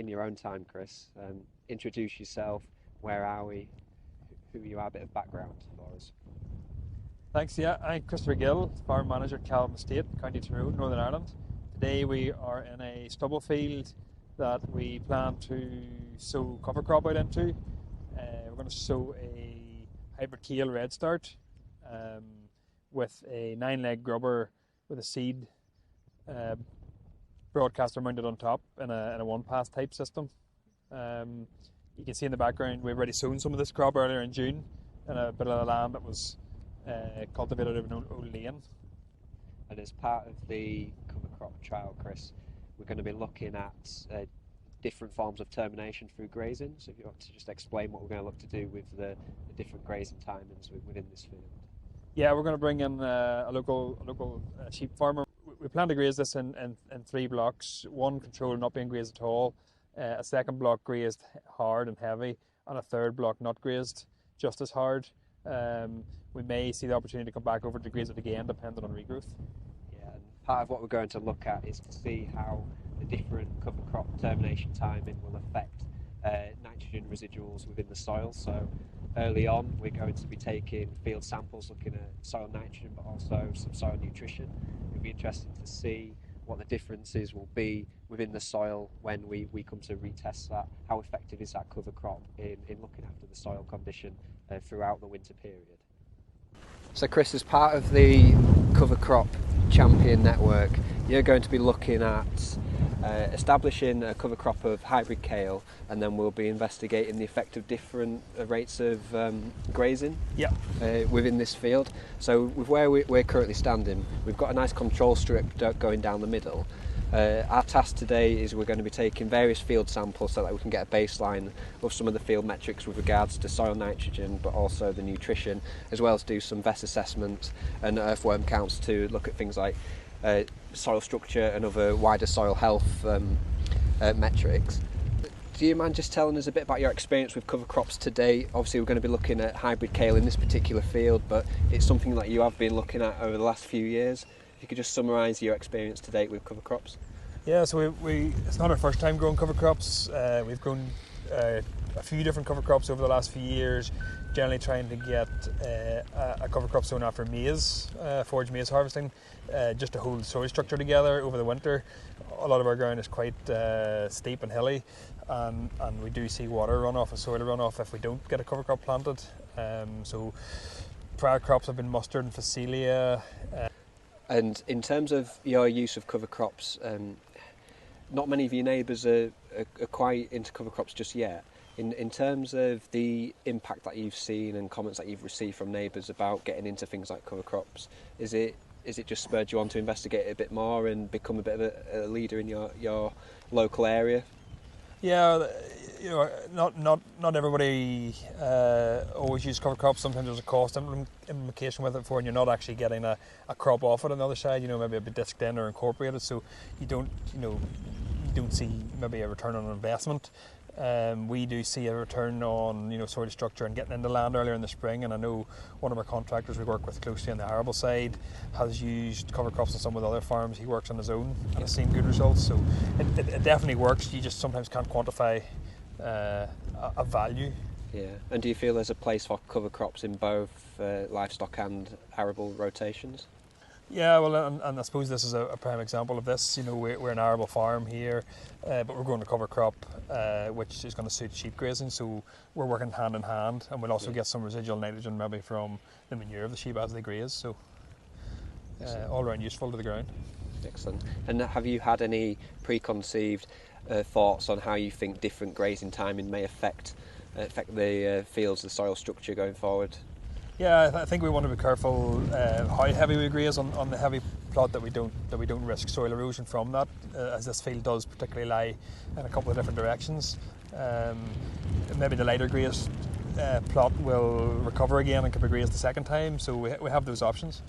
in your own time, Chris. Introduce yourself. Where are we? Who you are? A bit of background for us. Thanks. Yeah, I'm Chris Gill, farm manager at Caledon Estate, County Tyrone, Northern Ireland. Today we are in a stubble field that we plan to sow cover crop out into. We're going to sow a hybrid kale red start with a 9-leg grubber with a seed broadcaster mounted on top in a one-pass type system. You can see in the background we've already sown some of this crop earlier in June in a bit of land that was cultivated over an old lane. And as part of the cover crop trial, Chris, we're going to be looking at different forms of termination through grazing. So if you want to just explain what we're going to look to do with the different grazing timings within this field. Yeah, we're going to bring in a local sheep farmer. We plan to graze this in 3 blocks. One controlled, not being grazed at all. A second block grazed hard and heavy, and a third block not grazed just as hard. We may see the opportunity to come back over to graze it again, depending on regrowth. Yeah, and part of what we're going to look at is to see how the different cover crop termination timing will affect nitrogen residuals within the soil. So early on, we're going to be taking field samples looking at soil nitrogen, but also some soil nutrition. It'll be interesting to see what the differences will be within the soil when we come to retest that. How effective is that cover crop in looking after the soil condition throughout the winter period? So Chris, as part of the cover crop champion network, you're going to be looking at establishing a cover crop of hybrid kale, and then we'll be investigating the effect of different rates of grazing within this field. So with where we're currently standing, we've got a nice control strip going down the middle. Our task today is we're going to be taking various field samples so that we can get a baseline of some of the field metrics with regards to soil nitrogen, but also the nutrition, as well as do some VES assessments and earthworm counts to look at things like soil structure and other wider soil health metrics. Do you mind just telling us a bit about your experience with cover crops today? Obviously we're going to be looking at hybrid kale in this particular field, but it's something that you have been looking at over the last few years. If you could just summarise your experience to date with cover crops. Yeah, so we it's not our first time growing cover crops. We've grown a few different cover crops over the last few years, generally trying to get a cover crop sown after maize, forage maize harvesting, just to hold the soil structure together over the winter. A lot of our ground is quite steep and hilly, and we do see water runoff and soil runoff if we don't get a cover crop planted. So prior crops have been mustard and phacelia. And in terms of your use of cover crops, not many of your neighbours are quite into cover crops just yet. In terms of the impact that you've seen and comments that you've received from neighbours about getting into things like cover crops, is it just spurred you on to investigate it a bit more and become a bit of a leader in your local area? Yeah, you know, not everybody always use cover crops. Sometimes there's a cost implication with it and you're not actually getting a crop off it on the other side. You know, maybe a bit disked in or incorporated, so you don't see maybe a return on investment. We do see a return on soil structure and getting into land earlier in the spring, and I know one of our contractors we work with closely on the arable side has used cover crops on some of the other farms he works on his own and has seen good results. So it definitely works. You just sometimes can't quantify a value. Yeah, and do you feel there's a place for cover crops in both livestock and arable rotations? Yeah, well, and I suppose this is a prime example of this. You know, we're an arable farm here, but we're growing a cover crop, which is going to suit sheep grazing. So we're working hand in hand, and we'll also get some residual nitrogen maybe from the manure of the sheep as they graze. So all around useful to the ground. Excellent. And have you had any preconceived thoughts on how you think different grazing timing may affect the fields, the soil structure going forward? Yeah, I think we want to be careful how heavy we graze on the heavy plot, that we don't risk soil erosion from that, as this field does particularly lie in a couple of different directions. Maybe the lighter grazed plot will recover again and can be grazed the second time, so we have those options.